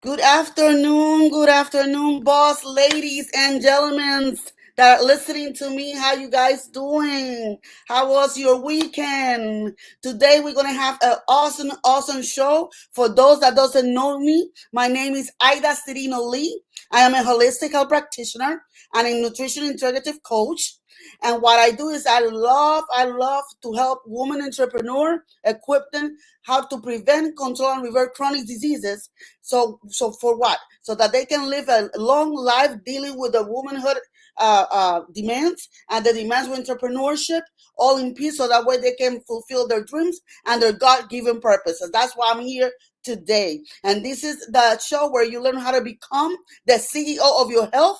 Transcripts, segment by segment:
Good afternoon, boss, ladies and gentlemen that are listening to me. How you guys doing? How was your weekend? Today we're gonna have an awesome show. For those that doesn't know me, my name is Ida Cirino Lee. I am a holistic health practitioner and a nutrition integrative coach. And what I do is I love to help women entrepreneur equip them how to prevent, control, and reverse chronic diseases so for what? So that they can live a long life dealing with the womanhood demands and the demands of entrepreneurship all in peace so that way they can fulfill their dreams and their God-given purposes. That's why I'm here today. And this is the show where you learn how to become the CEO of your health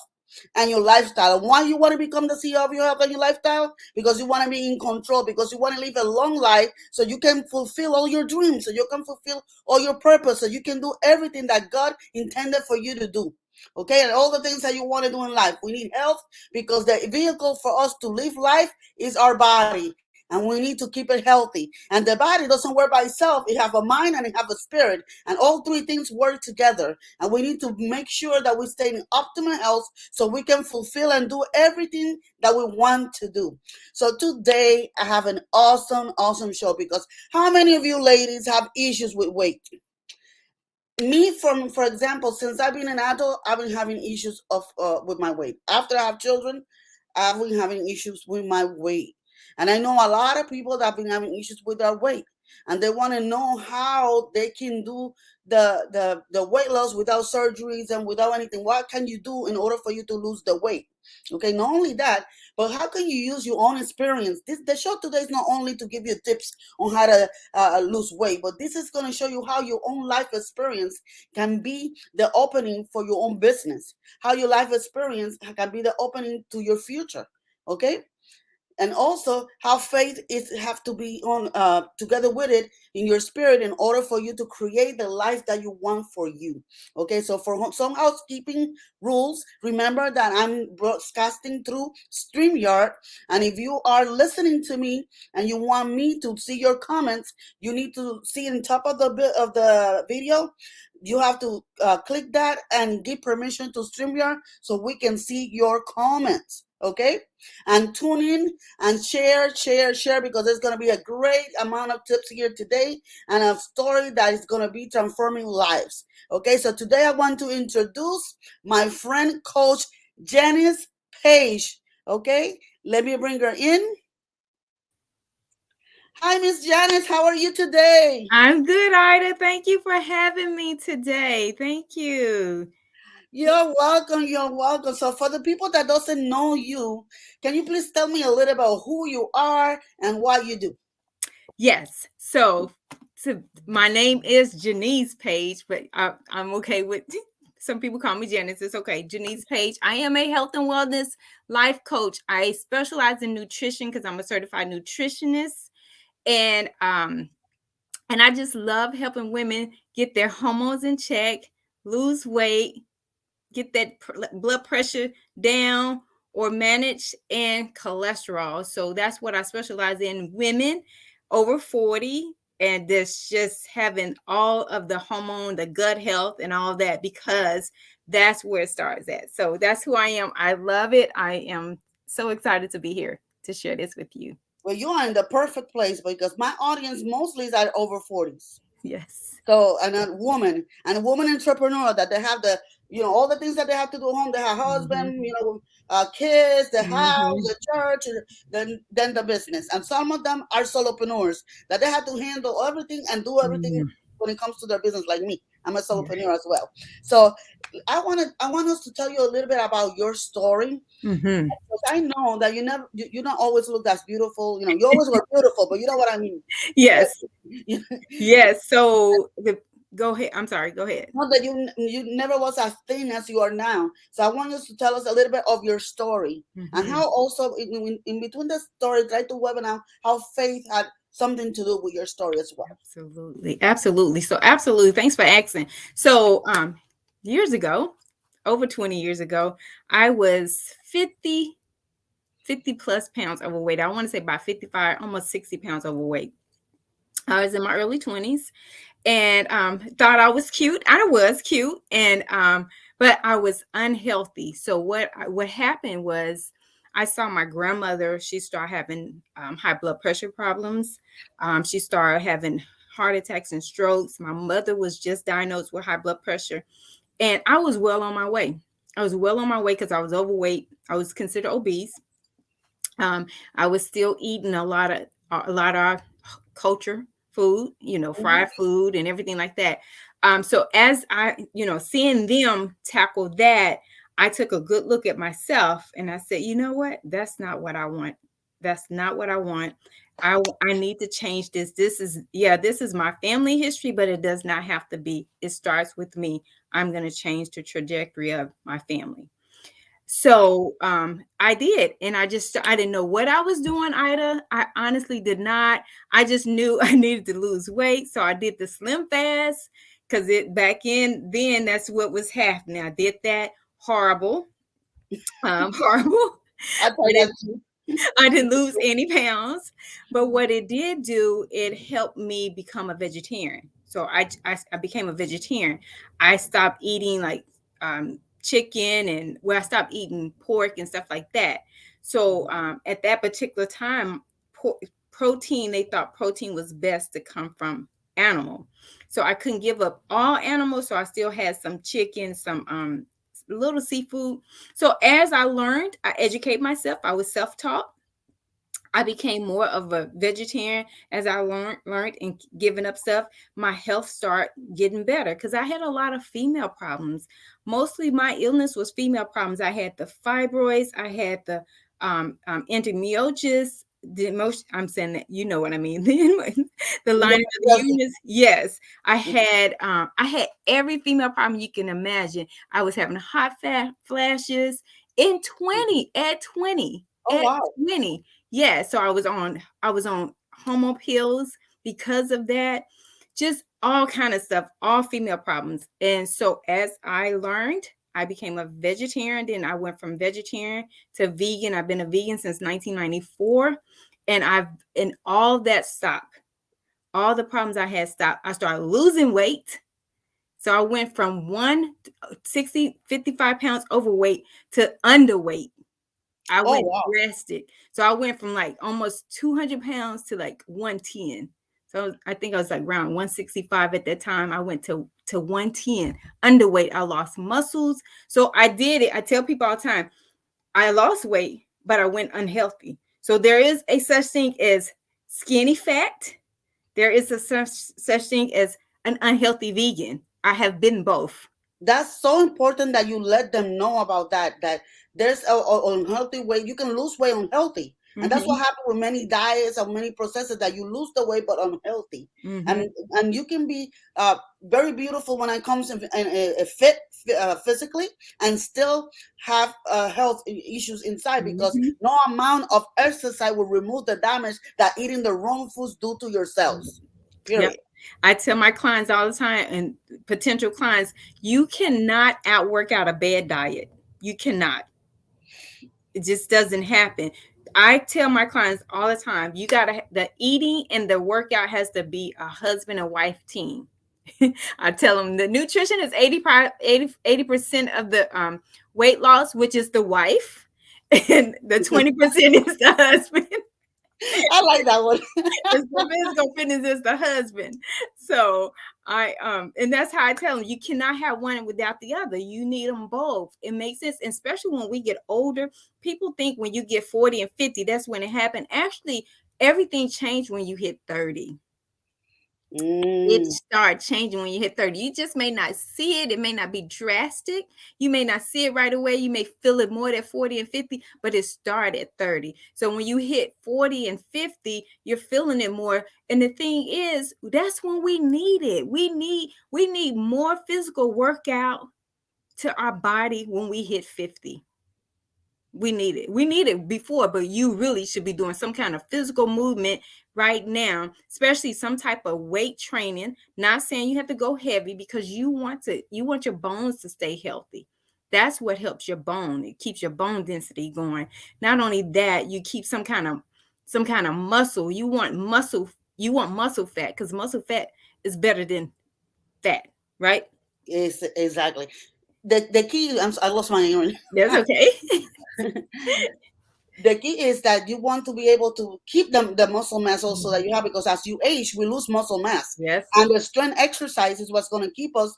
and your lifestyle. And why you want to become the CEO of your health and your lifestyle? Because you want to be in control, because you want to live a long life so you can fulfill all your dreams, so you can fulfill all your purpose, so you can do everything that God intended for you to do. Okay, and all the things that you want to do in life. We need health because the vehicle for us to live life is our body, and we need to keep it healthy. And the body doesn't work by itself, it have a mind and it have a spirit, and all three things work together. And we need to make sure that we stay in optimal health so we can fulfill and do everything that we want to do. So today I have an awesome show because how many of you ladies have issues with weight? Me, from for example, since I've been an adult, I've been having issues of with my weight. After I have children, I've been having issues with my weight, and I know a lot of people that have been having issues with their weight, and they want to know how they can do the weight loss without surgeries and without anything. What can you do in order for you to lose the weight? Okay, not only that, but how can you use your own experience? This the show today is not only to give you tips on how to lose weight, but this is going to show you how your own life experience can be the opening for your own business. How your life experience can be the opening to your future. Okay, and also how faith is have to be on together with it in your spirit in order for you to create the life that you want for you. Okay, so for some housekeeping rules, remember that I'm broadcasting through StreamYard, and if you are listening to me and you want me to see your comments, you need to see in top of the video. You have to click that and give permission to StreamYard so we can see your comments. Okay, and tune in and share because there's going to be a great amount of tips here today and a story that is going to be transforming lives. Okay, so today I want to introduce my friend coach Janice Page. Okay, let me bring her in. Hi, Miss Janice, how are you today? I'm good, Ida. Thank you for having me today. Thank you. You're welcome. You're welcome. So, for the people that doesn't know you, can you please tell me a little about who you are and what you do? Yes. So my name is Janice Page, but I'm okay with some people call me Janice. It's okay. Janice Page. I am a health and wellness life coach. I specialize in nutrition because I'm a certified nutritionist, and and I just love helping women get their hormones in check, lose weight, get that blood pressure down or manage, and cholesterol. So that's what I specialize in: women over 40, and this just having all of the hormone, the gut health and all that, because that's where it starts at. So that's who I am. I love it. I am so excited to be here to share this with you. Well, you are in the perfect place because my audience mostly is at over 40s. Yes. So, and a woman entrepreneur that they have all the things that they have to do at home. They have husband, Mhm. kids, the house, Mhm. the church, then the business. And some of them are solopreneurs that they have to handle everything and do everything Mhm. when it comes to their business. Like me, I'm a Yeah. solopreneur as well. So, I want us to tell you a little bit about your story. Mhm. Because I know that you don't always look as beautiful. You always were beautiful, but you know what I mean. Uh, Yes. you, Yes. Go ahead. I'm sorry. Go ahead. Not that you never was as thin as you are now. So I want you to tell us a little bit of your story and Mhm. how also in between the story, try to weave out how faith had something to do with your story as well. Absolutely. Absolutely. So absolutely. Thanks for asking. So years ago, over 20 years ago, I was 50 plus pounds overweight. I want to say about 55, almost 60 pounds overweight. I was in my early 20s, and thought I was cute. I was cute, and but I was unhealthy. So what happened was I saw my grandmother. She started having high blood pressure problems. She started having heart attacks and strokes. My mother was just diagnosed with high blood pressure, and I was well on my way. I was well on my way because I was overweight. I was considered obese. Um, I was still eating a lot of our culture food, Mhm. fried food and everything like that. So as I, seeing them tackle that, I took a good look at myself and I said, you know what? That's not what I want. That's not what I want. I need to change this. This is my family history, but it does not have to be. It starts with me. I'm going to change the trajectory of my family. So I did, and I didn't know what I was doing, Ida. I honestly did not. I just knew I needed to lose weight, so I did the slim fast because it back in then that's what was happening. I did that horrible, horrible. I I tried that didn't too. I didn't lose any pounds, but what it did do, it helped me become a vegetarian. So I became a vegetarian. I stopped eating like chicken and I stopped eating pork and stuff like that. So at that particular time, protein, they thought protein was best to come from animal. So I couldn't give up all animals. So I still had some chicken, some little seafood. So as I learned, I educate myself. I was self-taught. I became more of a vegetarian as I learned and giving up stuff. My health started getting better because I had a lot of female problems. Mostly my illness was female problems. I had the fibroids. I had the endometriosis. I'm saying that you know what I mean. The Yes, lining of the yes. uterus. Yes, I had every female problem you can imagine. I was having hot fat flashes in 20 at 20 Oh at wow. 20. Yeah, so I was on hormone pills because of that. Just all kind of stuff, all female problems. And so as I learned, I became a vegetarian. Then I went from vegetarian to vegan. I've been a vegan since 1994, and all that stopped. All the problems I had stopped. I started losing weight. So I went from 160, 55 pounds overweight to underweight. I Oh went wow. drastic. So I went from like almost 200 pounds to like 110. So I think I was like around 165 at that time. I went to 110 underweight. I lost muscles. So I did it. I tell people all the time, I lost weight, but I went unhealthy. So there is a such thing as skinny fat. There is a such thing as an unhealthy vegan. I have been both. That's so important that you let them know about that there's a unhealthy way you can lose weight unhealthy, and that's what Hmm. happened with many diets or many processes, that you lose the weight but unhealthy. Hmm. And you can be very beautiful when it comes in fit physically, and still have health issues inside, because Hmm. no amount of exercise will remove the damage that eating the wrong foods do to your cells, Yep. period. I tell my clients all the time and potential clients, you cannot outwork out a bad diet. You cannot. It just doesn't happen. I tell my clients all the time, the eating and the workout has to be a husband and wife team. I tell them the nutrition is 80% of the weight loss, which is the wife, and the 20% is the husband. I like that one. The physical fitness is the husband. So and that's how I tell them, you cannot have one without the other. You need them both. It makes sense, and especially when we get older. People think when you get 40 and 50, that's when it happened. Actually, everything changed when you hit 30. It Mm. start changing when you hit 30. You just may not see it. It may not be drastic. You may not see it right away. You may feel it more at 40 and 50, but it started at 30. So when you hit 40 and 50, you're feeling it more. And the thing is, that's when we need it. We need more physical workout to our body when we hit 50. We need it. We need it before, but you really should be doing some kind of physical movement right now, especially some type of weight training. Not saying you have to go heavy, because you want your bones to stay healthy. That's what helps your bone. It keeps your bone density going. Not only that, you keep some kind of muscle. You want muscle fat, because muscle fat is better than fat, right? Is exactly the key. I lost my earring. That's okay. The key is that you want to be able to keep the muscle mass also that you have, because as you age we lose muscle mass, Yes. and the strength exercise is what's going to keep us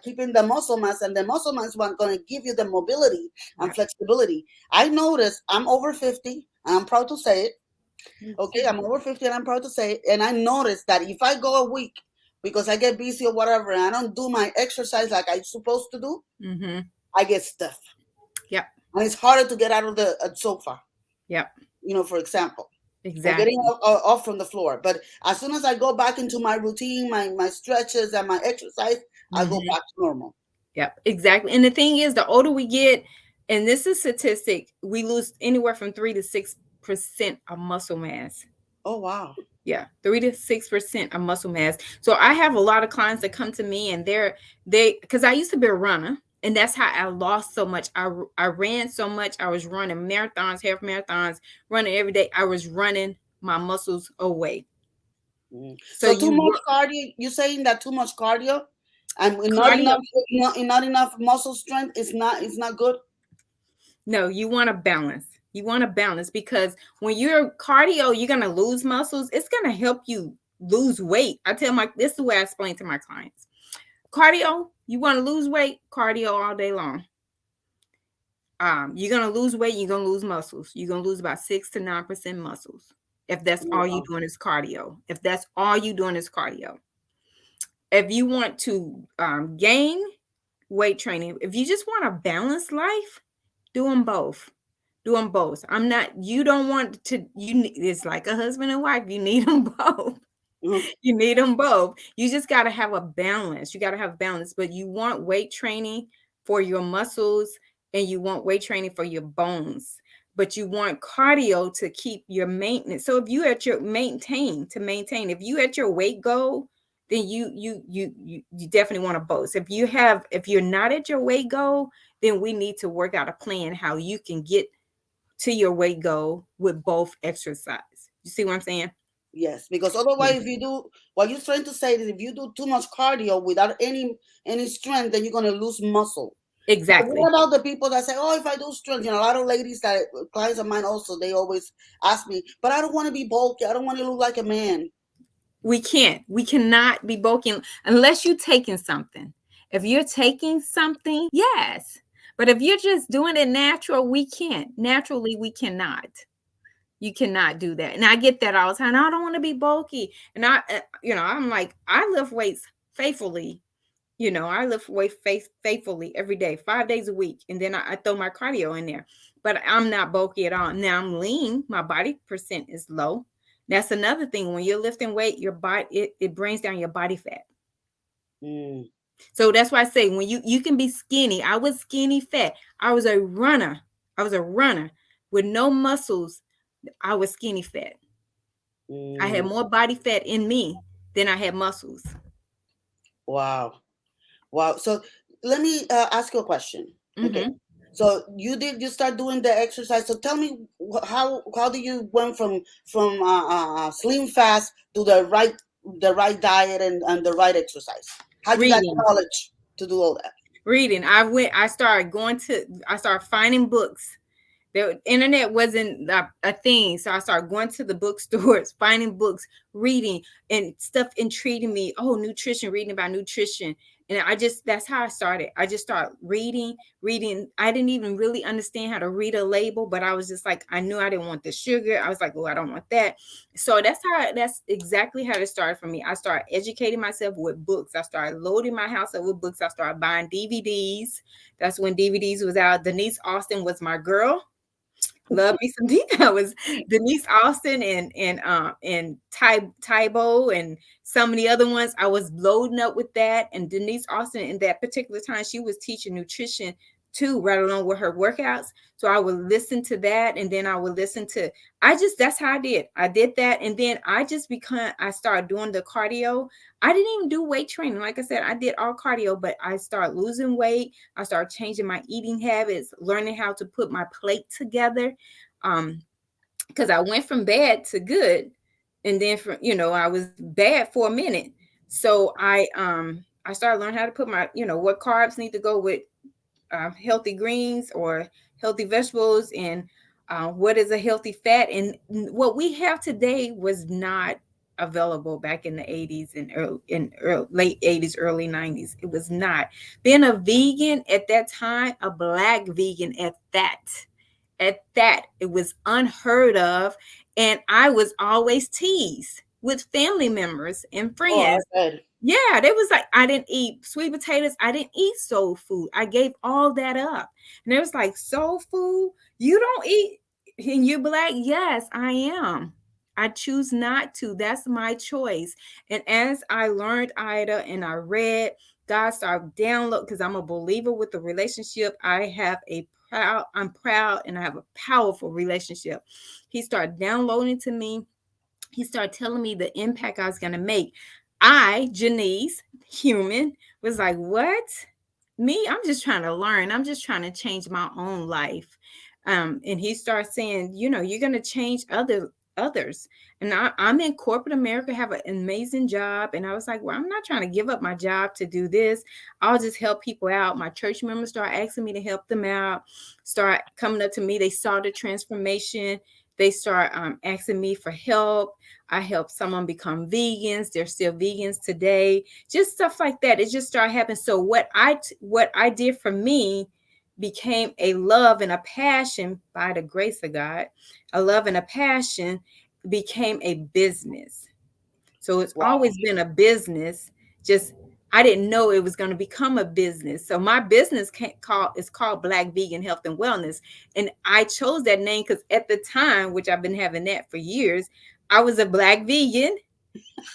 keeping the muscle mass, and the muscle mass is what's going to give you the mobility and Yep. flexibility. I noticed I'm over 50 and I'm proud to say it. Me Okay, too. I'm over 50 and I'm proud to say it. And I noticed that if I go a week because I get busy or whatever and I don't do my exercise like I'm supposed to do, Mm-hmm. I get stiff, Yep. and it's harder to get out of the sofa, Yep. for example, or getting Exactly. off from the floor. But as soon as I go back into my routine, my stretches and my exercise, I go Mm-hmm. back to normal. Yep. Exactly. And the thing is, the older we get, and this is statistic, we lose anywhere from 3 to 6% of muscle mass. Oh wow. Yeah, 3 to 6% of muscle mass. So I have a lot of clients that come to me, and they because I used to be a runner, and that's how I lost so much. I ran so much. I was running marathons, half marathons, running every day. I was running my muscles away. Mm. So So too you much cardio. You're saying that too much cardio and not cardio. enough, not enough muscle strength is not good. No, you want to balance. You want to balance because when you're cardio, you're gonna lose muscles. It's gonna help you lose weight. I tell my this is the way I explain to my clients. Cardio, you want to lose weight, cardio all day long. You're gonna lose weight, you're gonna lose muscles. You're gonna lose about 6 to 9% muscles if that's all you Wow. doing is cardio. If that's all you doing is cardio. If you want to gain weight training, if you just want a balanced life, do them both. Do them both. I'm not. You don't want to. It's like a husband and wife. You need them both. Mhm. You need them both. You just got to have a balance. You got to have balance, but you want weight training for your muscles and you want weight training for your bones, but you want cardio to keep your maintenance. So if you at your maintain, if you at your weight goal, then you definitely want to both. If you're not at your weight goal, then we need to work out a plan how you can get to your weight goal with both exercise. You see what I'm saying? Yes, because Yeah. otherwise, if you do what you're trying to say is if you do too much cardio without any strength, then you're gonna lose muscle. But what Exactly. about the people that say, "Oh, if I do strength," a lot of ladies that clients of mine also they always ask me, "But I don't want to be bulky. I don't want to look like a man." We cannot be bulking unless you're taking something. If you're taking something, yes. But if you're just doing it natural, we can't. Naturally, we cannot. You cannot do that. And I get that all the time. I don't want to be bulky. And I'm like, I lift weights faithfully. I lift weight faithfully every day, 5 days a week. And then I throw my cardio in there. But I'm not bulky at all. Now I'm lean. My body percent is low. That's another thing. When you're lifting weight, your body it brings down your body fat. Mm. So that's why I say when you can be skinny. I was skinny fat. I was a runner. I was a runner with no muscles. I was skinny fat. I had Mm. more body fat in me than I had muscles. Wow. Wow. So let me ask you a question. Okay. Hmm. So you start doing the exercise. So tell me how do you went from slim fast to the right diet and the right exercise? How you got the Reading. knowledge to do all that? Reading. I started finding books. The internet wasn't a thing. So I started going to the bookstores, finding books, reading, and stuff intriguing me. Oh, nutrition, reading about nutrition. And that's how I started. I just started reading. I didn't even really understand how to read a label, but I was just like, I knew I didn't want the sugar. I was like, oh, I don't want that. So that's exactly how it started for me. I started educating myself with books. I started loading my house up with books. I started buying DVDs. That's when DVDs was out. Denise Austin was my girl. Love me some I was Denise Austin and Tybo and some of the other ones. I was loading up with that. And Denise Austin in that particular time, she was teaching nutrition too, right along with her workouts. So I would listen to that, and then I would listen to that's how I did. I did that, and then I started doing the cardio. I didn't even do weight training. Like I said, I did all cardio, but I started losing weight. I started changing my eating habits, learning how to put my plate together. Um, because I went from bad to good, and then I was bad for a minute. So I started learning how to put my, what carbs need to go with healthy greens or healthy vegetables, and what is a healthy fat. And what we have today was not available back in the 80s and late 80s, early 90s. It was not. Being a vegan at that time, a black vegan at that, it was unheard of. And I was always teased with family members and Oh, I friends. said, Yeah, they was like, I didn't eat sweet potatoes. I didn't eat soul food. I gave all that up. And it was like, soul food? You don't eat? And you're black? Yes, I am. I choose not to. That's my choice. And as I learned, Ida, and I read, God started download, because I'm a believer with the relationship. I'm proud, and I have a powerful relationship. He started downloading to me. He started telling me the impact I was going to make. I, Janice, human, was like, what? Me? I'm just trying to learn. I'm just trying to change my own life. And he started saying, you're going to change others. And I'm in corporate America, have an amazing job. And I was like, well, I'm not trying to give up my job to do this. I'll just help people out. My church members start asking me to help them out, start coming up to me. They saw the transformation. They start asking me for help. I help someone become vegans. They're still vegans today. Just stuff like that. It just started happening. So what I did for me became a love and a passion by the grace of God. A love and a passion became a business. So it's wow. always been a business. Just I didn't know it was going to become a business. So my business is called Black Vegan Health and Wellness, and I chose that name because at the time, which I've been having that for years, I was a Black vegan,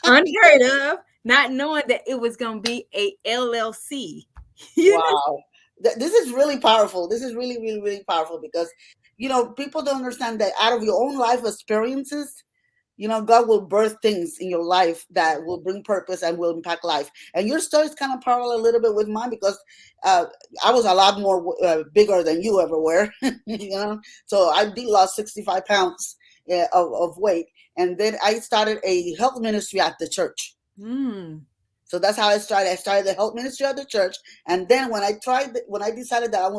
unheard of, not knowing that it was going to be a LLC. you know. Wow. This is really powerful. This is really, really, really powerful because, people don't understand that out of your own life experiences, God will birth things in your life that will bring purpose and will impact life. And your story is kind of parallel a little bit with mine because uh, I was a lot more bigger than you ever were, So I did lost 65 pounds of weight. And then I started a health ministry at the church. Mm. So that's how I started. I started the health ministry at the church, and then when I decided that I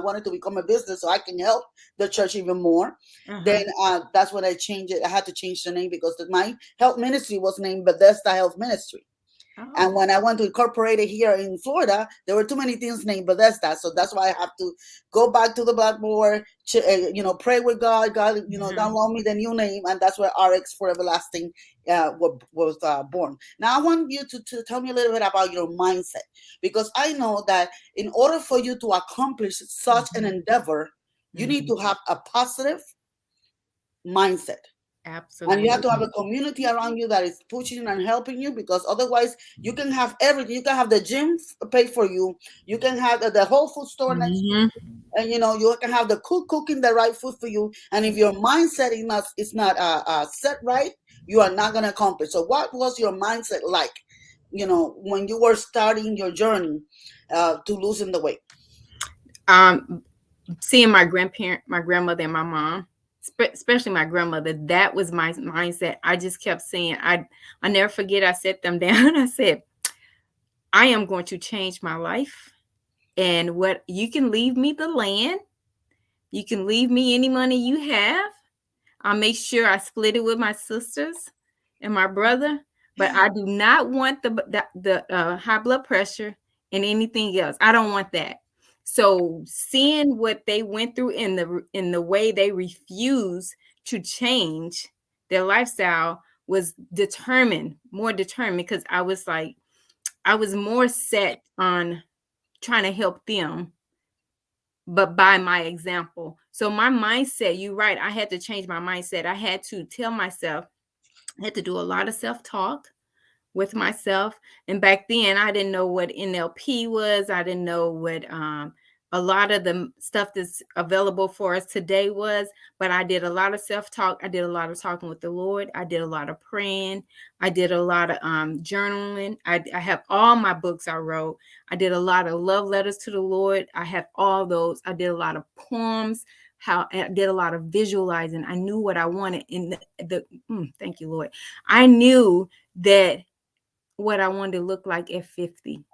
wanted to become a business so I can help the church even more. Then Uh-huh. that's when I changed it. I had to change the name because my health ministry was named Bethesda Health Ministry. And Oh. when I went to incorporate it here in Florida, there were too many things named Bethesda. So that's why I have to go back to the blackboard, pray with God. God, Mhm. download me the new name. And that's where RX for Everlasting was born. Now, I want you to tell me a little bit about your mindset, because I know that in order for you to accomplish such an Mhm. endeavor, you need Mhm. to have a positive mindset, and you have to have a Absolutely. community around you that is pushing and helping you, because otherwise you can have everything. You can have the gym paid for you. You can have the whole food store next to Mhm. you, and you can have the cook cooking the right food for you. And if your mindset is not set right, you are not going to accomplish. So what was your mindset like, when you were starting your journey to losing the weight? Um, Seeing my grandmother, and my mom, especially my grandmother, that was my mindset. I just kept saying, I never forget. I set them down. I said, I am going to change my life, and what you can leave me the land, you can leave me any money you have. I'll make sure I split it with my sisters and my brother, but I do not want the high blood pressure and anything else. I don't want that. So seeing what they went through in the way they refused to change their lifestyle was more determined, because I was like, I was more set on trying to help them, but by my example. So my mindset, you're right, I had to change my mindset. I had to tell myself, I had to do a lot of self-talk with myself. And back then I didn't know what NLP was. I didn't know what a lot of the stuff that's available for us today was, but I did a lot of self-talk. I did a lot of talking with the Lord. I did a lot of praying. I did a lot of journaling. I have all my books I wrote. I did a lot of love letters to the Lord. I have all those. I did a lot of poems. I did a lot of visualizing. I knew what I wanted in thank you, Lord. I knew that what I wanted to look like at 50.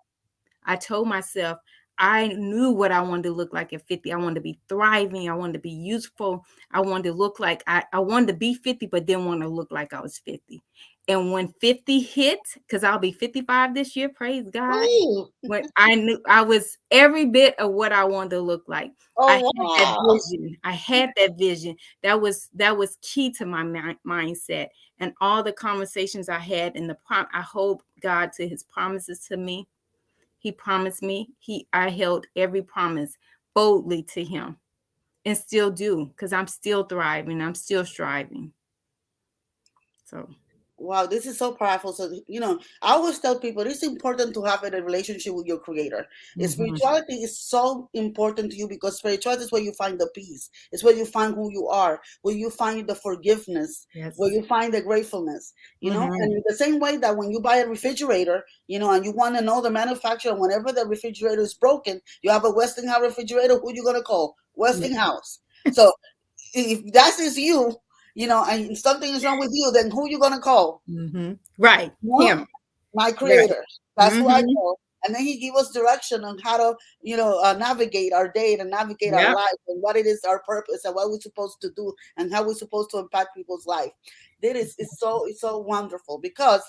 I told myself I knew what I wanted to look like at 50. I wanted to be thriving. I wanted to be useful. I wanted to look like I wanted to be 50, but didn't want to look like I was 50. And when 50 hit, because I'll be 55 this year, praise God. Ooh. When I knew I was every bit of what I wanted to look like. I Oh had that wow. vision. I had that vision. That was key to my mindset and all the conversations I had and I hold God to his promises to me. He promised me. I held every promise boldly to him and still do because I'm still thriving. I'm still striving. So Wow, this is so powerful. So, I always tell people it's important to have a relationship with your creator. mhm. Spirituality is so important to you because spirituality is where you find the peace. It's where you find who you are, where you find the forgiveness, where Yes. you find the gratefulness. And Mhm. in the same way that when you buy a refrigerator, and you want to know the manufacturer, whenever the refrigerator is broken, you have a Westinghouse refrigerator, who you going to call? Yeah. Westinghouse. So if that is you, and something is wrong with you, then who you gonna call? Mhm. Right. No, Him. my Right. creator. That's who I Mhm. call. And then he give us direction on how to navigate our day and navigate our Yep. life and what it is our purpose and what we're supposed to do and how we're supposed to impact people's life. That is it's so wonderful because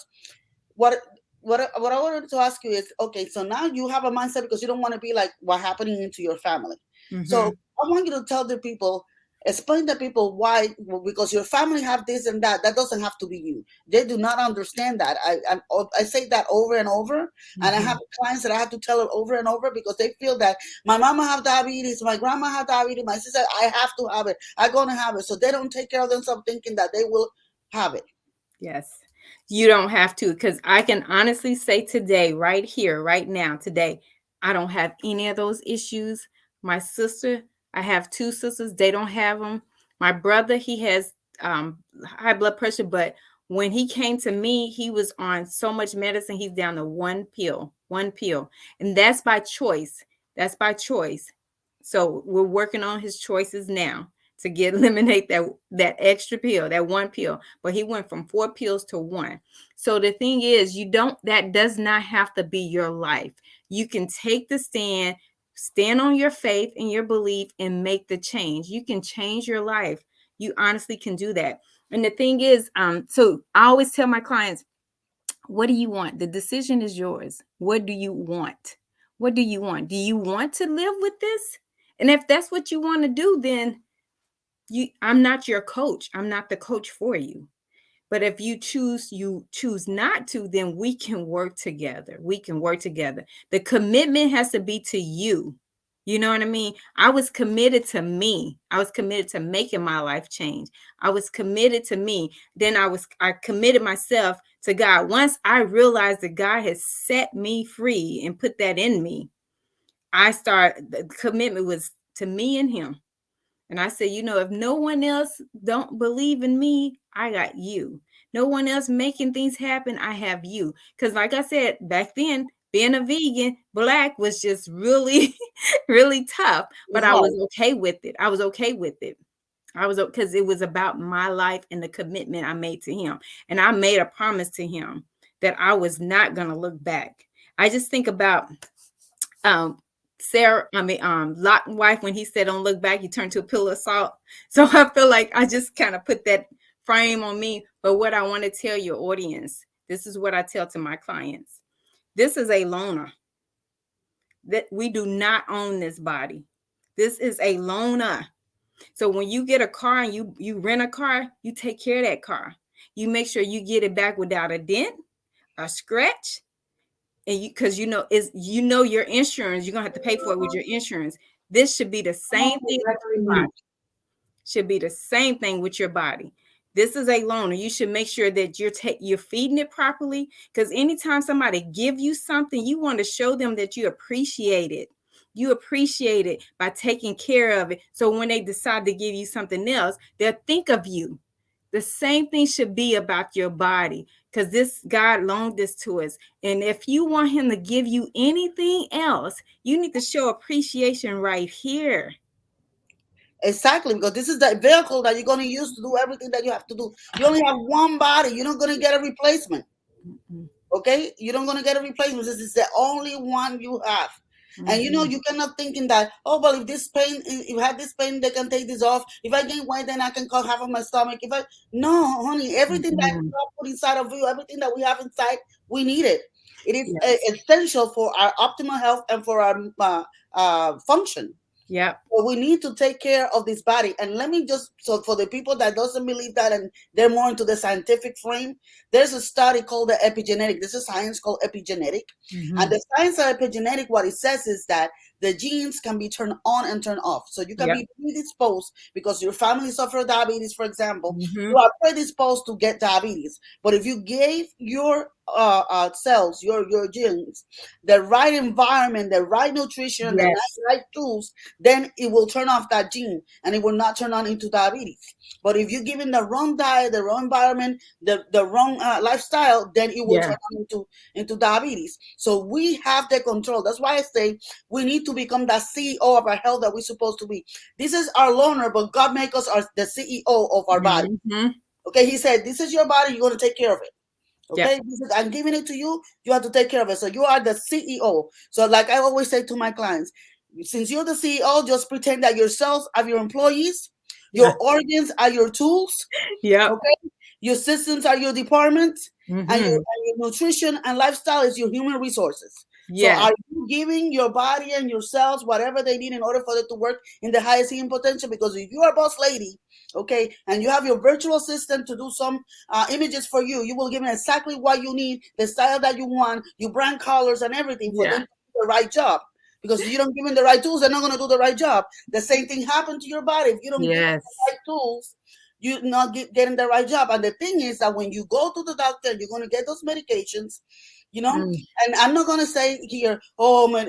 what what I wanted to ask you is, okay, so now you have a mindset because you don't want to be like what happening into your family. So Mhm. I want you to tell the people, explain to people why, well, because your family have this and that. That doesn't have to be you. They do not understand that. I say that over and over, and I have Mhm. clients that I have to tell it over and over because they feel that my mama have diabetes, my grandma have diabetes, my sister, I have to have it. I'm gonna have it, so they don't take care of themselves thinking that they will have it. Yes. You don't have to, because I can honestly say today, right here, right now, today, I don't have any of those issues. My sister, I have two sisters, they don't have them. My brother, he has high blood pressure, but when he came to me, he was on so much medicine, he's down to one pill. And that's by choice. That's by choice. So we're working on his choices now to get eliminate that extra pill, that one pill, but he went from 4 pills to one. So the thing is, that does not have to be your life. You can take the stand on your faith and your belief and make the change. You can change your life. You honestly can do that. And the thing is, so I always tell my clients, what do you want? The decision is yours. What do you want? What do you want? Do you want to live with this? And if that's what you want to do, then I'm not your coach. I'm not the coach for you. But if you choose not to, then we can work together. We can work together. The commitment has to be to you. You know what I mean? I was committed to me. I was committed to making my life change. I was committed to me. Then I committed myself to God. Once I realized that God has set me free and put that in me, the commitment was to me and him. And I said, if no one else don't believe in me, I got you. No one else making things happen, I have you. Because like I said, back then, being a vegan, black was just really, really tough. But It's I hard. was okay with it. I was okay with it. I was because it was about my life and the commitment I made to him. And I made a promise to him that I was not going to look back. I just think about um Lot wife, when he said don't look back, he turned to a pillar of salt. So I feel like I just kind of put that frame on me. But what I want to tell your audience, this is what I tell to my clients. This is a loaner. That we do not own this body. This is a loaner. So when you get a car and you rent a car, you take care of that car. You make sure you get it back without a dent, a scratch, and because is your insurance, you're gonna have to pay for it with your insurance. This should be the same thing with your body. Should be the same thing with your body. This is a loaner. You should make sure that you're feeding it properly. Because anytime somebody give you something, you want to show them that you appreciate it. You appreciate it by taking care of it. So when they decide to give you something else, they'll think of you. The same thing should be about your body, because this God loaned this to us. And if you want him to give you anything else, you need to show appreciation right here. Exactly, because this is the vehicle that you're going to use to do everything that you have to do. You only have one body. You're not going to get a replacement. Mm-mm. Okay, you don't gonna get a replacement. This is the only one you have. And Mhm. you cannot thinking that, oh, well, if this pain, if I have this pain, they can take this off. If I gain weight, then I can cut half of my stomach. If I no, honey, everything that Mhm. God put inside of you, everything that we have inside, we need it. It is Yes. essential for our optimal health and for our function. Yep. So we need to take care of this body. And let me just, so for the people that doesn't believe that and they're more into the scientific frame, there's a study called the epigenetic. This is science called epigenetic. And Mhm. the science of epigenetic, what it says is that the genes can be turned on and turned off. So you can Yep. be predisposed because your family suffered diabetes, for example. You Mhm. are predisposed to get diabetes. But if you gave your cells, your genes, the right environment, the right nutrition, and the Yes. right tools, then it will turn off that gene and it will not turn on into diabetes. But if you're giving the wrong diet, the wrong environment, the wrong lifestyle, then it will turn Yeah. on into diabetes. So we have the control. That's why I say we need to become the CEO of our health that we're supposed to be. This is our loaner, but God make us the CEO of our body. Mhm. Okay, He said, "This is your body. You're going to take care of it." Yep. Okay, I'm giving it to you. You have to take care of it. So you are the CEO. So, like I always say to my clients, since you're the CEO, just pretend that your cells are your employees, Yeah. your organs are your tools, Yep. okay? Your systems are your department, Mhm. and your nutrition and lifestyle is your human resources. So Yes. are you giving your body and your cells whatever they need in order for it to work in the highest human potential? Because if you are a boss lady, okay, and you have your virtual assistant to do some images for you, you will give them exactly what you need, the style that you want, your brand colors and everything for them Yeah. to do the right job. Because if you don't give them the right tools, they're not going to do the right job. The same thing happened to your body. If you don't give them the Yes. right tools, you're not getting the right job. And the thing is that when you go to the doctor, you're going to get those medications, you know. Mm. And I'm not going to say here, oh, man,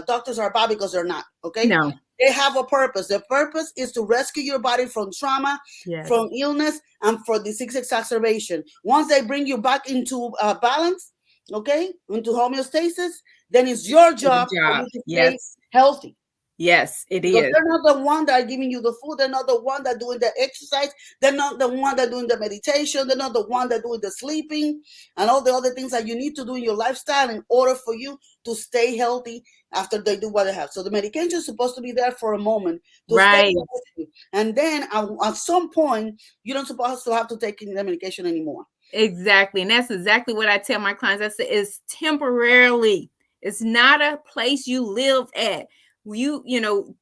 doctors are bad, because they're not. Okay, No. they have a purpose. The purpose is to rescue your body from trauma, Yes. from illness, and for disease exacerbation. Once they bring you back into balance, okay, into homeostasis, then it's your Good job for job. you to stay Yes. healthy. Yes, it Because is. they're not the one that are giving you the food, they're not the one that doing the exercise, they're not the one that doing the meditation, they're not the one that doing the sleeping and all the other things that you need to do in your lifestyle in order for you to stay healthy after they do what they have. So the medication is supposed to be there for a moment to stay Right. healthy. And then at some point, you don't supposed to have to take the medication anymore. Exactly. And that's exactly what I tell my clients. I say it's temporarily. It's not a place you live at. You know,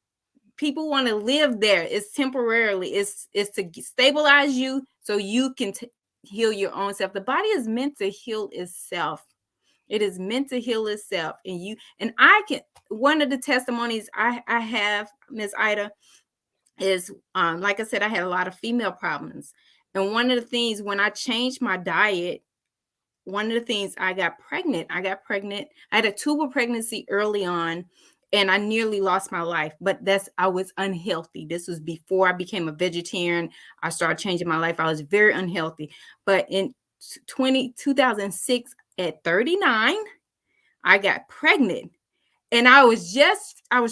people want to live there. It's temporarily. It's to stabilize you so you can heal your own self. The body is meant to heal itself. It is meant to heal itself. And I can, one of the testimonies I have, Miss Ida, is like I said, I had a lot of female problems. And one of the things when I changed my diet, one of the things I got pregnant. I had a tubal pregnancy early on, and I nearly lost my life. But I was unhealthy. This was before I became a vegetarian. I started changing my life. I was very unhealthy. But in 2006, at 39, I got pregnant. And I was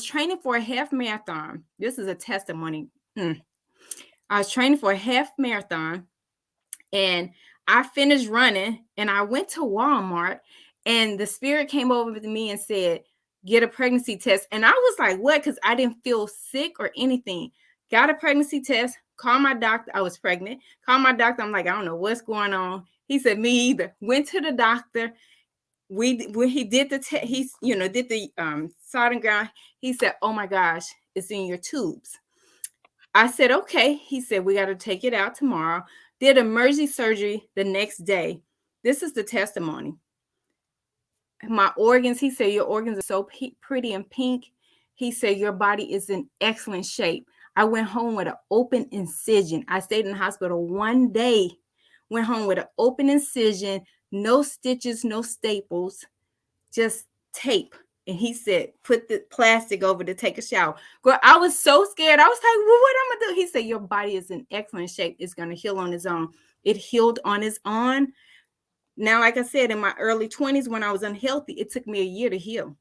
training for a half marathon. This is a testimony. I was training for a half marathon, and I finished running, and I went to Walmart, and the spirit came over to me and said, get a pregnancy test. And I was like, what? Because I didn't feel sick or anything. Got a pregnancy test, called my doctor. I was pregnant. Called my doctor. I'm like, I don't know what's going on. He said, me either. Went to the doctor. When he did the test, did the soldering ground. He said, oh my gosh, it's in your tubes. I said, okay. He said, we got to take it out tomorrow. Did emergency surgery the next day. This is the testimony. My organs, he said, your organs are so pretty and pink. He said, your body is in excellent shape. I went home with an open incision. I stayed in the hospital one day, went home with an open incision, no stitches, no staples, just tape. And he said, put the plastic over to take a shower. Girl, I was so scared. I was like, well, what am I gonna do? He said, your body is in excellent shape. It's gonna heal on its own. It healed on its own. Now, like I said, in my early 20s, when I was unhealthy, it took me a year to heal.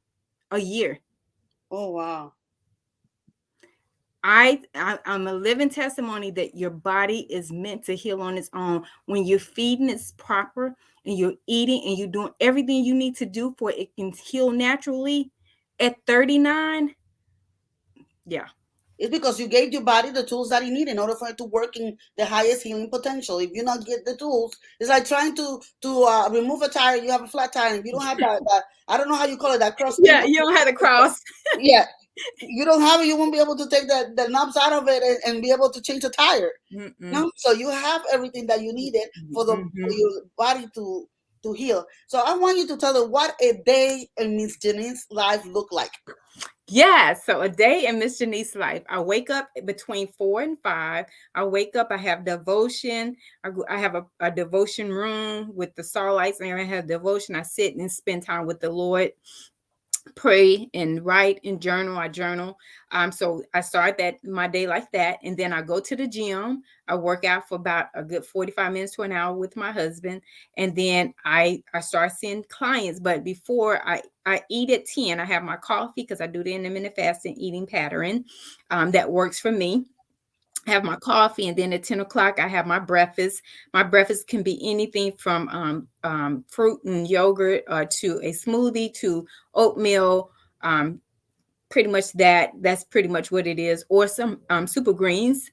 A year. Oh, wow. I'm a living testimony that your body is meant to heal on its own when you're feeding it proper and you're eating and you're doing everything you need to do for it can heal naturally at 39, yeah. It's because you gave your body the tools that you need in order for it to work in the highest healing potential. If you not get the tools, it's like trying to remove a tire. You have a flat tire, and if you don't have that I don't know how you call it, that cross thing. Yeah, you don't have to cross. Yeah, you don't have it. You won't be able to take the knobs out of it and be able to change a tire. Mm-mm. No, so you have everything that you needed for Mm-hmm. your body to heal. So I want you to tell them what a day in Miss Janice's life look like. Yeah, so a day in Miss Janice's life. I wake up between 4 and 5. I wake up, I have devotion. I have a devotion room with the starlights, and I have devotion. I sit and spend time with the Lord, pray and write and journal. I journal. So I start that my day like that, and then I go to the gym. I work out for about a good 45 minutes to an hour with my husband, and then I start seeing clients. But before I eat at 10, I have my coffee because I do the intermittent fasting eating pattern that works for me. Have my coffee, and then at 10 o'clock I have my breakfast. My breakfast can be anything from fruit and yogurt to a smoothie to oatmeal. um, Pretty much that's pretty much what it is, or some super greens.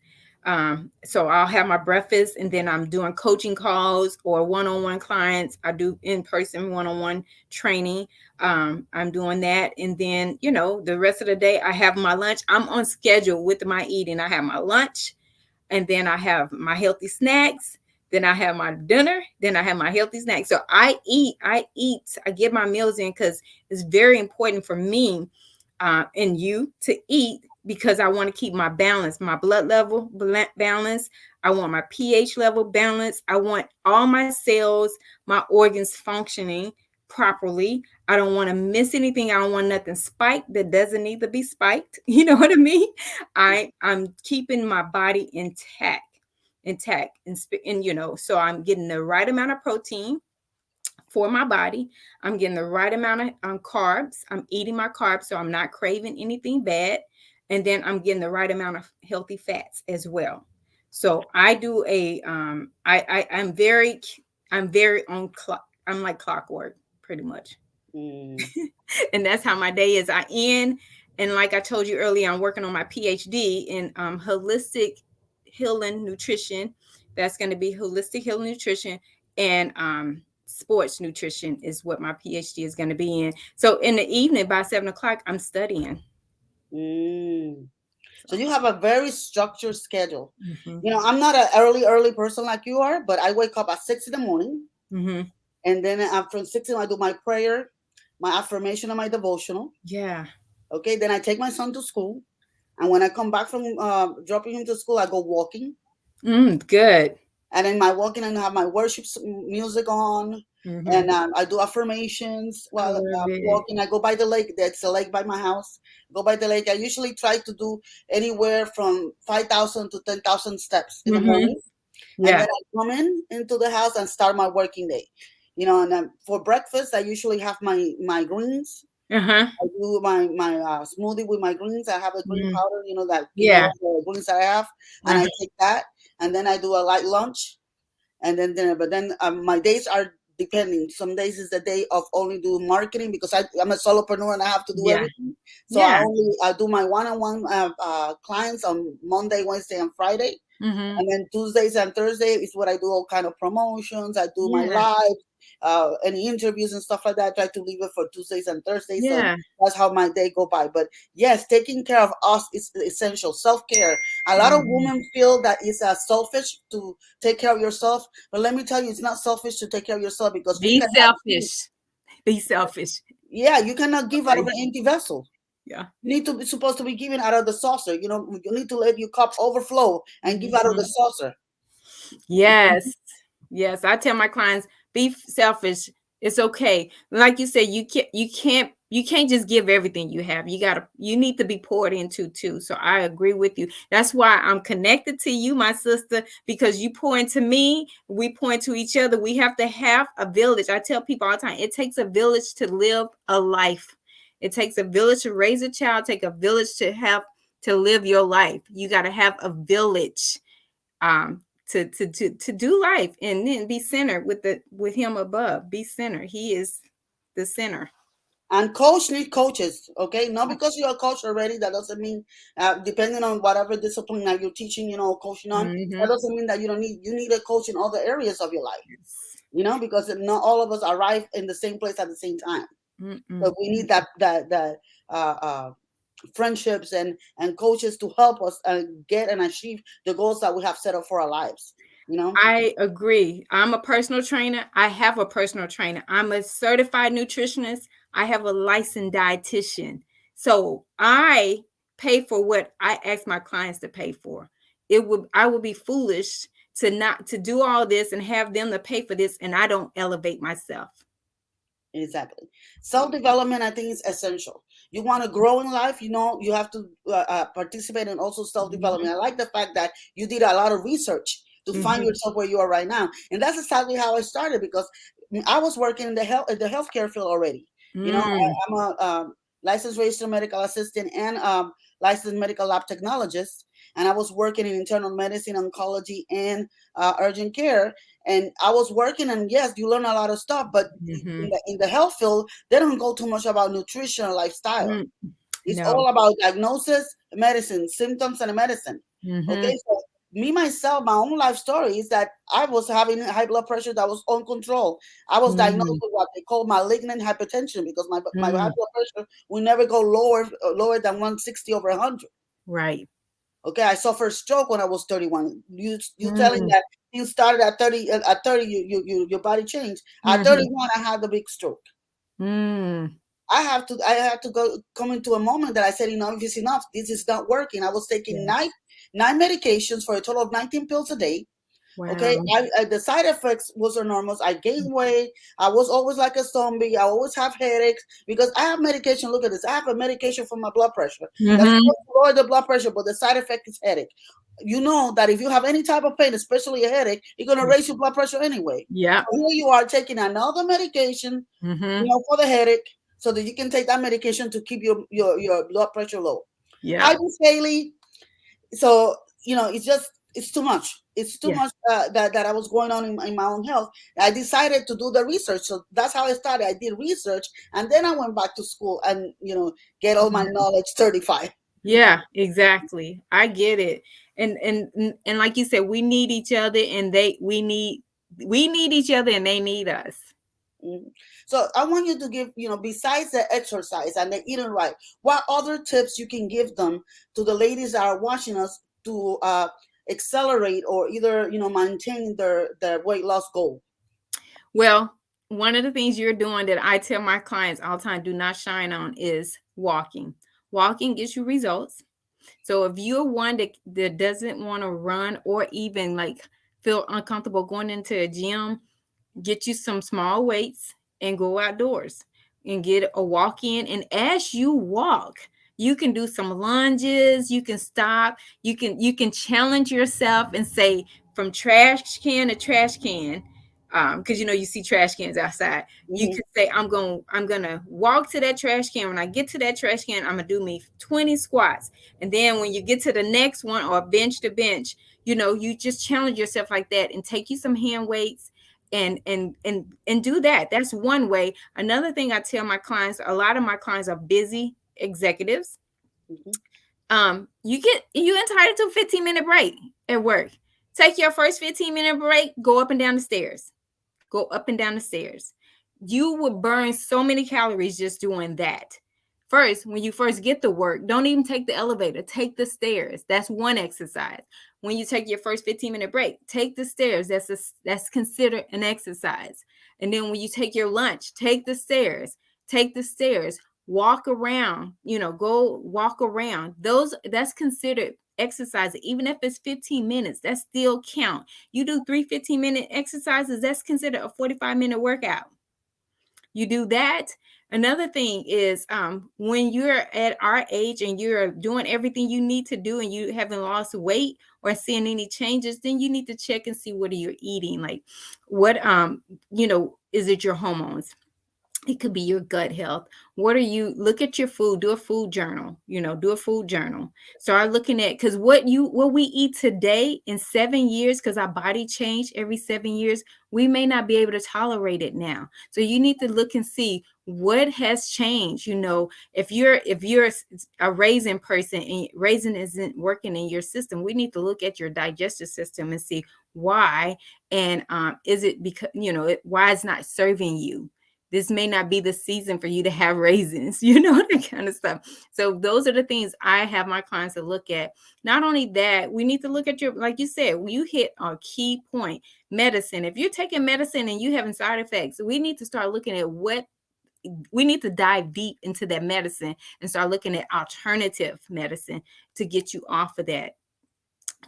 So I'll have my breakfast, and then I'm doing coaching calls or one-on-one clients. I do in-person one-on-one training. I'm doing that, and then the rest of the day I have my lunch. I'm on schedule with my eating. I have my lunch, and then I have my healthy snacks. Then I have my dinner. Then I have my healthy snacks. So I get my meals in because it's very important for me and you to eat, because I want to keep my balance, my blood level balance. I want my pH level balance. I want all my cells, my organs functioning properly. I don't want to miss anything. I don't want nothing spiked that doesn't need to be spiked. You know what I mean? I'm keeping my body intact, and so I'm getting the right amount of protein for my body. I'm getting the right amount of carbs. I'm eating my carbs, so I'm not craving anything bad. And then I'm getting the right amount of healthy fats as well. So I do I'm very on clock. I'm like clockwork pretty much. Mm, And that's how my day is. And like I told you earlier, I'm working on my PhD in holistic healing nutrition. That's going to be holistic healing nutrition, and sports nutrition is what my PhD is going to be in. So in the evening by 7 o'clock, I'm studying. mm. So So, you have a very structured schedule. hmm I'm not an early person like you are, but I wake up at 6 in the morning, hmm and then from 6 I do my prayer, my affirmation, and my devotional. yeah, Okay, then I take my son to school, and when I come back from dropping him to school, I go walking, good. and in my walking, I have my worship music on, Hmm and I do affirmations I while love it. walking. I go by the lake. There's a lake by my house. Go by the lake. I usually try to do anywhere from 5,000 to 10,000 steps in the Hmm morning, and Yeah. then I come into the house and start my working day. And for breakfast, I usually have my greens. Uh-huh. I do my smoothie with my greens. I have a green hmm powder, that came out Yeah. of the greens that I have, and I Uh-huh. take that, and then I do a light lunch, and then dinner. But then my days are depending. Some days is the day of only do marketing because I'm a solopreneur and I have to do Yeah. everything. So Yeah. I do my one-on-one clients on Monday, Wednesday, and Friday. hmm And then Tuesdays and Thursdays is what I do all kind of promotions. I do my Yeah. live, any interviews and stuff like that. I try to leave it for Tuesdays and Thursdays. So Yeah. that's how my day go by. But yes, taking care of us is essential. Self-care. A lot of Mhm. women feel that it's selfish to take care of yourself. But let me tell you, it's not selfish to take care of yourself because you Be cannot give. selfish. Be selfish. Yeah, you cannot give out of Okay. an empty vessel. Yeah. You need to be supposed to be giving out of the saucer. You need to let your cup overflow and give out of the Mhm. saucer. Yes. Yes. I tell my clients, be selfish. It's okay. Like you said, you can't just give everything you have. You need to be poured into too. So I agree with you. That's why I'm connected to you, my sister, because you pour into me, we pour into each other. We have to have a village. I tell people all the time, it takes a village to live a life. It takes a village to raise a child, take a village to live your life. You got to have a village. to do life, and then be centered with him above. Be centered. He is the center. And coach need coaches, okay? Not because you're a coach already, that doesn't mean, depending on whatever discipline that you're teaching, coaching on, that Mm-hmm. doesn't mean that you need a coach in other areas of your life, Yes. because not all of us arrive in the same place at the same time. Mm-mm. So we need that uh, uh, friendships and coaches to help us get and achieve the goals that we have set up for our lives, you know? I agree. I'm a personal trainer. I have a personal trainer. I'm a certified nutritionist. I have a licensed dietitian. So I pay for what I ask my clients to pay for. I would be foolish to not to do all this and have them to pay for this, and I don't elevate myself. Exactly. Self-development, I think, is essential. You want to grow in life, you have to participate in also self-development. I like the fact that you did a lot of research to find Mm-hmm. yourself where you are right now, and that's exactly how I started, because I was working in the healthcare field already. Mm. I'm a licensed registered medical assistant and licensed medical lab technologist, and I was working in internal medicine, oncology, and urgent care, and I was working, and yes, you learn a lot of stuff, but Mm-hmm. in the health field, they don't go too much about nutrition or lifestyle. Mm. It's No. all about diagnosis, medicine, symptoms, and medicine. Mm-hmm. Okay, so me myself, my own life story is that I was having high blood pressure that was uncontrolled. I was diagnosed Mm. with what they call malignant hypertension, because my high Mm. blood pressure will never go lower than 160 over 100. Right. Okay, I suffered stroke when I was 31. You telling Mm. that you started at 30, at 30 your body changed. At Mm-hmm. 31 I had the big stroke. Mm. I had to go come into a moment that I said, enough is enough. This is not working. I was taking Yes. nine medications for a total of 19 pills a day. Okay, Wow. the side effects was enormous. I gained weight. I was always like a zombie. I always have headaches because I have medication. Look at this. I have a medication for my blood pressure that's Mm-hmm. supposed to lower the blood pressure, but the side effect is headache. You know that if you have any type of pain, especially a headache, you're gonna raise your blood pressure anyway. Yeah. So here you are taking another medication, Mm-hmm. for the headache, so that you can take that medication to keep your blood pressure low. Yeah. Hi, Miss Haley. So it's too much. It's too Yeah. much that I was going on in my own health. I decided to do the research, so that's how I started. I did research, and then I went back to school and get all my knowledge certified. Yeah, exactly. I get it. And like you said, we need each other, and we need each other, and they need us. Mhm. So I want you to give, besides the exercise and the eating right, what other tips you can give them to the ladies that are watching us to accelerate or either, maintain their weight loss goal. Well, one of the things you're doing that I tell my clients all the time, do not shine on, is walking. Walking gets you results. So if you're one that doesn't want to run or even like feel uncomfortable going into a gym, get you some small weights and go outdoors and get a walk in. And as you walk, you can do some lunges, you can stop, you can challenge yourself and say, from trash can to trash can, because you see trash cans outside. You Hmm. can say, I'm gonna walk to that trash can. When I get to that trash can, I'm gonna do me 20 squats. And then when you get to the next one, or bench to bench, you just challenge yourself like that, and take you some hand weights and do that. That's one way. Another thing I tell my clients, a lot of my clients are busy executives. Hmm. You entitled to a 15-minute break at work. Take your first 15-minute break, go up and down the stairs. Go up and down the stairs. You will burn so many calories just doing that. First, when you first get to work, don't even take the elevator, take the stairs. That's one exercise. When you take your first 15-minute break, take the stairs. That's considered an exercise. And then when you take your lunch, take the stairs. Take the stairs. Walk around, go walk around. That's considered exercise. Even if it's 15 minutes, that still count. You do 3 15-minute exercises, that's considered a 45-minute workout. You do that. Another thing is, when you're at our age and you're doing everything you need to do and you haven't lost weight or seeing any changes, then you need to check and see what are you eating. Like, what is it your hormones? It could be your gut health. What are you, look at your food, do a food journal, do a food journal. Start looking at, because what we eat today in 7 years, because our body change every 7 years, we may not be able to tolerate it now. So you need to look and see what has changed. If you're a raisin person and raisin isn't working in your system, we need to look at your digestive system and see why. And is it because why it's not serving you? This may not be the season for you to have raisins, that kind of stuff. So those are the things I have my clients to look at. Not only that, we need to look at like you said, you hit a key point, medicine. If you're taking medicine and you having side effects, we need to start looking at we need to dive deep into that medicine and start looking at alternative medicine to get you off of that.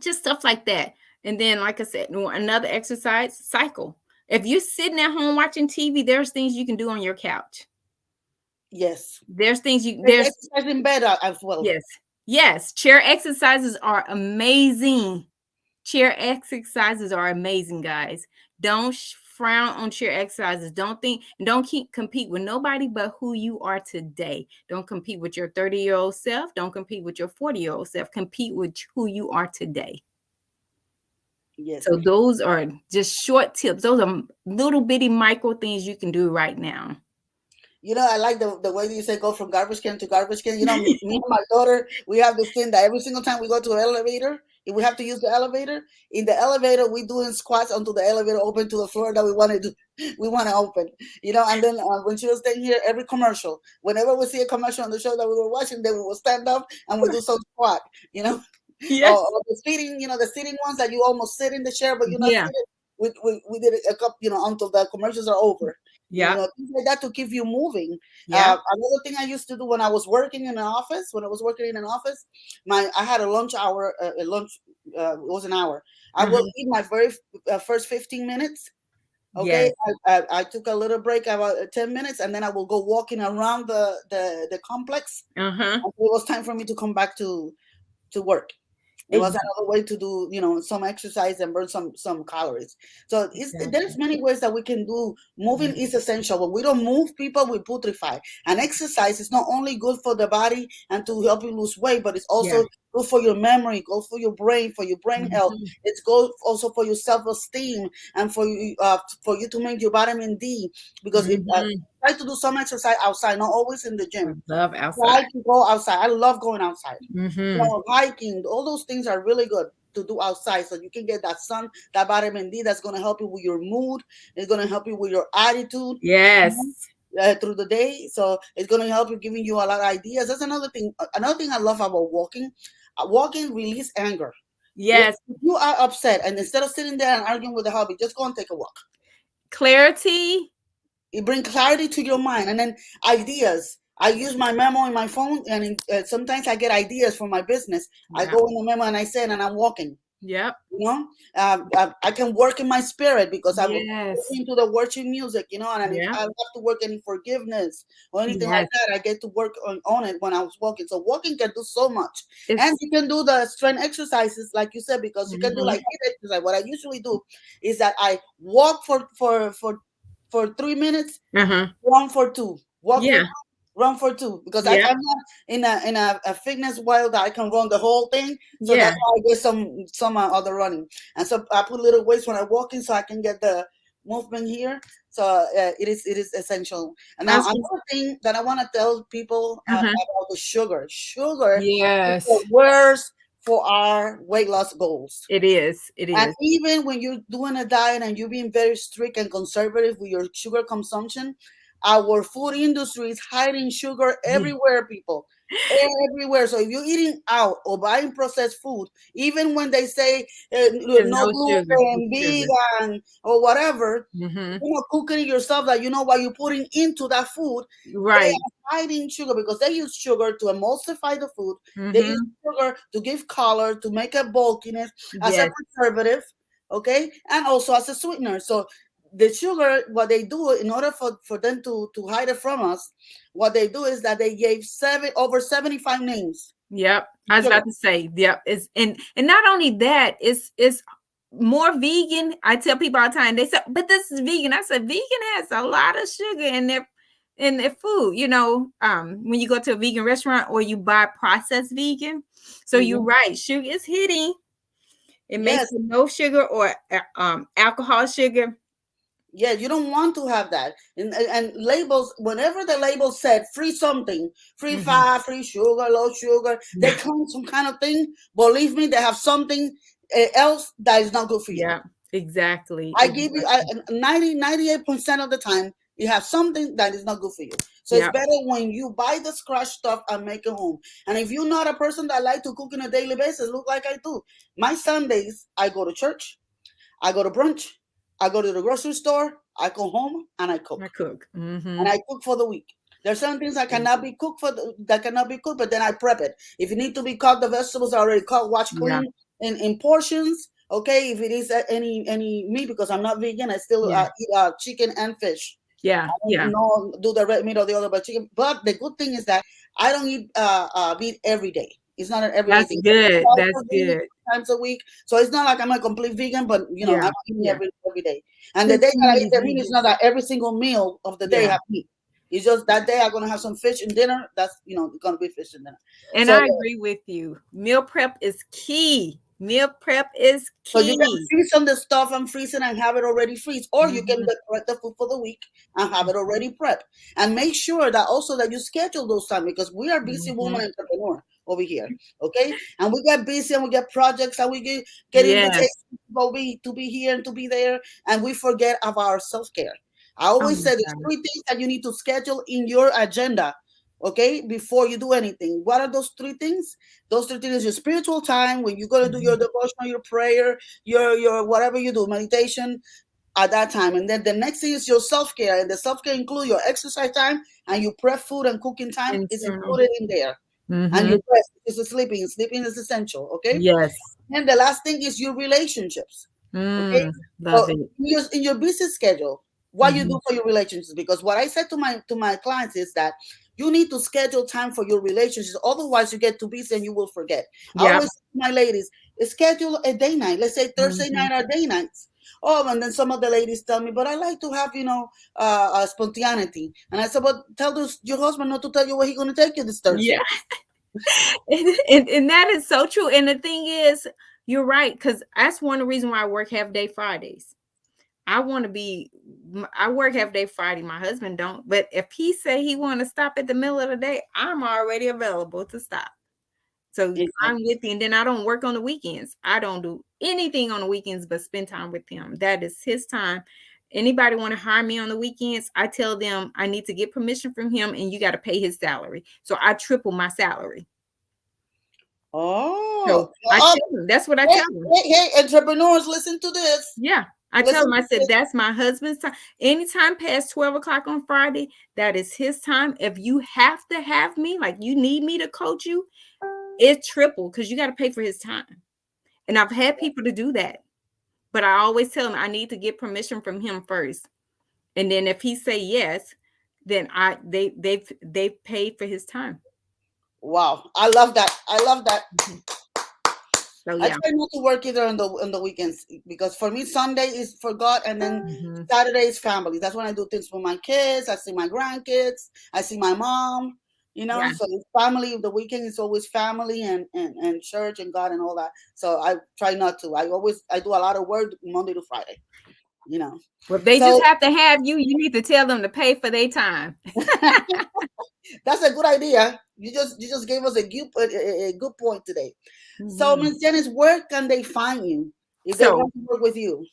Just stuff like that. And then, like I said, another exercise cycle. If you're sitting at home watching TV, there's things you can do on your couch. Yes. There's things there's exercise in bed as well. Yes. Chair exercises are amazing. Chair exercises are amazing, guys. Don't frown on chair exercises. Don't compete with nobody but who you are today. Don't compete with your 30-year-old self. Don't compete with your 40-year-old self. Compete with who you are today. Yes. So those are just short tips. Those are little bitty micro things you can do right now. I like the way you say go from garbage can to garbage can. Me and my daughter, we have this thing that every single time we go to an elevator, if we have to use the elevator, in the elevator, we doing squats until the elevator open to the floor that we want to do. We want to open, and then when she was staying here, every commercial, whenever we see a commercial on the show that we were watching, then we will stand up and we do some squat, Yes. Or the seating, the seating ones that you almost sit in the chair, but you're not sitting. We did it a couple, until the commercials are over. Yeah. Things like that to keep you moving. Yeah. Another thing I used to do when I was working in an office, I had a lunch hour. It was an hour. I will eat my very first 15 minutes. Okay, yes. I took a little break about 10 minutes, and then I will go walking around the complex. Uh-huh. It was time for me to come back to work. It was another way to do, some exercise and burn some calories. So there's many ways that we can do. Moving is essential. When we don't move, people will putrefy. And exercise is not only good for the body and to help you lose weight, but it's also good for your memory, good for your brain health. It's good also for your self-esteem and for you to make your vitamin D. Because if try to do some exercise outside, not always in the gym. I love outside. Try to go outside. I love going outside. Hiking, all those things are really good to do outside, so you can get that sun, that vitamin D that's going to help you with your mood. It's going to help you with your attitude. Yes. Through the day. So it's going to help you, giving you a lot of ideas. That's another thing. Another thing I love about walking. Walking release anger. Yes. If you are upset, and instead of sitting there and arguing with the hubby, just go and take a walk. Clarity. It brings clarity to your mind, and then ideas. I use my memo in my phone, and sometimes I get ideas for my business. I go in the memo and I say it, and I'm walking. Yep. I can work in my spirit because I will Yes. into the worship music, and if I have to work any forgiveness or anything like that, I get to work on it when I was walking. So walking can do so much. And you can do the strength exercises, like you said, because you can do like exercise. What I usually do is that I walk for 3 minutes, run for 2, walk for 2, run for 2, because I'm not in a fitness while that I can run the whole thing. So that's why I get some other running, and so I put little weights when I'm walking so I can get the movement here. So it is essential. And now another thing that I want to tell people about the sugar. Sugar is the worst for our weight loss goals. It is. And even when you're doing a diet and you're being very strict and conservative with your sugar consumption, our food industry is hiding sugar everywhere, people. Everywhere. So if you're eating out or buying processed food, even when they say no gluten, vegan, or whatever, cooking it yourself, that what you're putting into that food, they are hiding sugar because they use sugar to emulsify the food. They use sugar to give color, to make a bulkiness, as a preservative, okay, and also as a sweetener. So the sugar, what they do in order for them to hide it from us, what they do is that they gave over 75 names. Yep. I was about to say, it's and not only that, it's more vegan. I tell people all the time, they say, but this is vegan. I said, vegan has a lot of sugar in there, in their food. When you go to a vegan restaurant or you buy processed vegan. So you're Mhm. right, sugar is hitting. It makes Yes. it no sugar or alcohol sugar. Yeah, you don't want to have that. And labels, whenever the label said free something, free Hmm. fat, free sugar, low sugar, they Yeah, claim some kind of thing. Believe me, they have something else that is not good for you. yeah, exactly, I give you exactly. 98% of the time, you have something that is not good for you. So it's Yeah, better when you buy the scratch stuff and make it home. And if you're not a person that like to cook on a daily basis, look like I do. My Sundays, I go to church, I go to brunch, I go to the grocery store, I go home and I cook. I cook. And I cook for the week. There's certain things that cannot be cooked that cannot be cooked, but then I prep it. If it need to be cut, the vegetables are already cut, wash, Yeah, clean in portions. Okay, if it is any meat, because I'm not vegan, I still yeah, eat chicken and fish. yeah, I don't yeah. know do the red meat or the other, but chicken. But the good thing is that I don't eat meat every day. It's not an everyday That's thing. good. Twice That's a week, good. times a week. So it's not like I'm a complete vegan, but I'm Yeah, not eating yeah. every day. And the Since day too that I eat many the meat, it's not vegans. that every single meal of the day Yeah. have meat. It's just that day I'm gonna have some fish in dinner. That's gonna be fish in dinner. And So I yeah. agree with you. Meal prep is key. Meal prep is So you can key. freeze some of the stuff I'm freezing and have it already freeze, or you can Hmm. prep the food for the week and have it already prepped. And make sure that also that you schedule those time, because we are busy woman Hmm. entrepreneur over here, okay? And we get busy and we get projects and we get Yes. invitations to be here and to be there, and we forget of our self care. I Oh always my say there's God. 3 things that you need to schedule in your agenda, okay, before you do anything. What are those 3 things? Those 3 things is your spiritual time when you're gonna do your Mhm. devotional, your prayer, your whatever you do, meditation at that time. And then the next thing is your self-care. And the self-care include your exercise time and your prep food and cooking time is Internal. included in there. And Hmm. your rest is sleeping. Sleeping is essential, okay? Yes. And the last thing is your relationships. Okay. Love So it. in your busy schedule, what you Hmm. do for your relationships, because what I said to my clients is that you need to schedule time for your relationships. Otherwise, you get too busy and you will forget. I Yep. always say to my ladies, schedule a day night. Let's say Thursday Hmm. night are day nights. Oh, and then some of the ladies tell me, but I like to have spontaneity. And I said, but tell your husband not to tell you where he's going to take you this Yeah. Thursday. And that is so true. And the thing is, you're right, because that's one of the reasons why I work half day Fridays. I work half day Friday. My husband don't. But if he say he want to stop at the middle of the day, I'm already available to stop. So I'm Exactly. with you. And then I don't work on the weekends. I don't do anything on the weekends but spend time with him. That is his time. Anybody want to hire me on the weekends, I tell them I need to get permission from him and you got to pay his salary. So I triple my salary. Oh, So I tell them, that's what I hey, tell them. hey, entrepreneurs, listen to this. Yeah. I tell Listen him, I to said, this. that's my husband's time. Anytime past 12 o'clock on Friday, that is his time. If you have to have me, like you need me to coach you, it's triple because you got to pay for his time. And I've had people to do that. But I always tell him I need to get permission from him first. And then if he say yes, then they've paid for his time. Wow, I love that. I love that. Mhm. So I yeah. try not to work either on the weekends, because for me Sunday is for God, and then Mhm. Saturday is family. That's when I do things for my kids. I see my grandkids. I see my mom. Yeah. So it's family. The weekend is always family and church and God and all that. So I try not to. I do a lot of work Monday to Friday. You know. Well, if they just So have to have you, you need to tell them to pay for their time. that's a good idea. You just gave us a good point today. So Mhm. Miss Janice, where can they find you if they So want to work with you?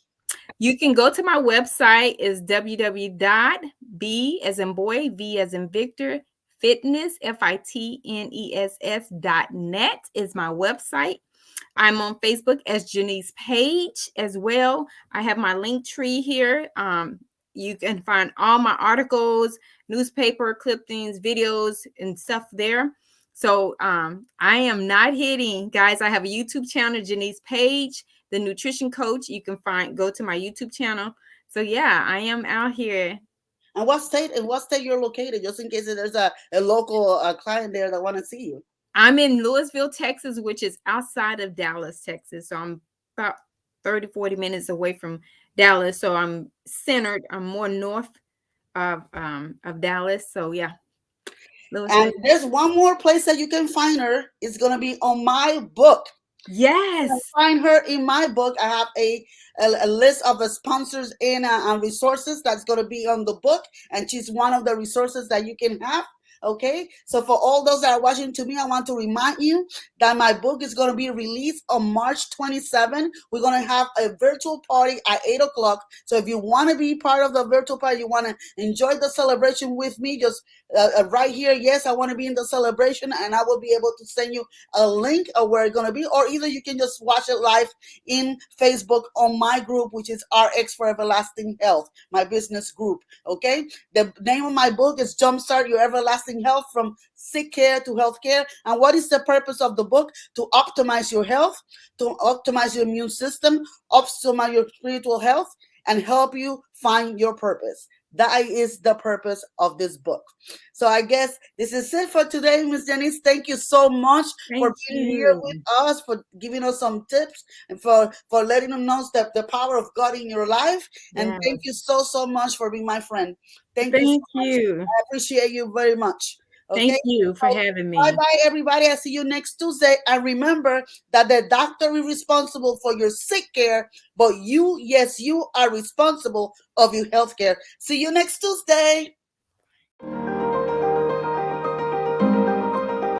you can go to my website is www.b as in boy, v as in Victor, fitness, fitness.net is my website. I'm on Facebook as Janice Page as well. I have my link tree here. You can find all my articles, newspaper clippings, videos, and stuff there. So I am not hitting, guys. I have a YouTube channel, Janice Page, the nutrition coach. You can go to my YouTube channel. So yeah, I am out here. And what state you're located, just in case there's a local client there that want to see you. I'm in Louisville, Texas, which is outside of Dallas, Texas. So I'm about 30, 40 minutes away from Dallas. So I'm centered. I'm more north of Dallas. So yeah, And Lewiston. there's one more place that you can find her. It's gonna be on my book. Yes. Find her in my book. I have a list of the sponsors and resources that's going to be on the book, and she's one of the resources that you can have. Okay, so for all those that are watching to me, I want to remind you that my book is going to be released on March 27. We're going to have a virtual party at 8 o'clock. So if you want to be part of the virtual party, you want to enjoy the celebration with me, just right here. Yes, I want to be in the celebration, and I will be able to send you a link of where it's going to be, or either you can just watch it live in Facebook on my group, which is RX for Everlasting Health, my business group. Okay, the name of my book is Jumpstart Your Everlasting Health from Sick Care to Health Care. And what is the purpose of the book? To optimize your health, to optimize your immune system, optimize your spiritual health, and help you find your purpose. That is the purpose of this book. So I guess this is it for today, Miss Janice. Thank you so much for Thank being here with you. us, for giving us some tips, and for letting us know that the power of God in your life. And thank you Yes. so much for being my friend. Thank you so Thank much. you. I appreciate you very much. Okay. Thank you for So, having bye me. bye, everybody. I see you next Tuesday. And remember that the doctor is responsible for your sick care, but you, yes, you are responsible of your health care. See you next Tuesday.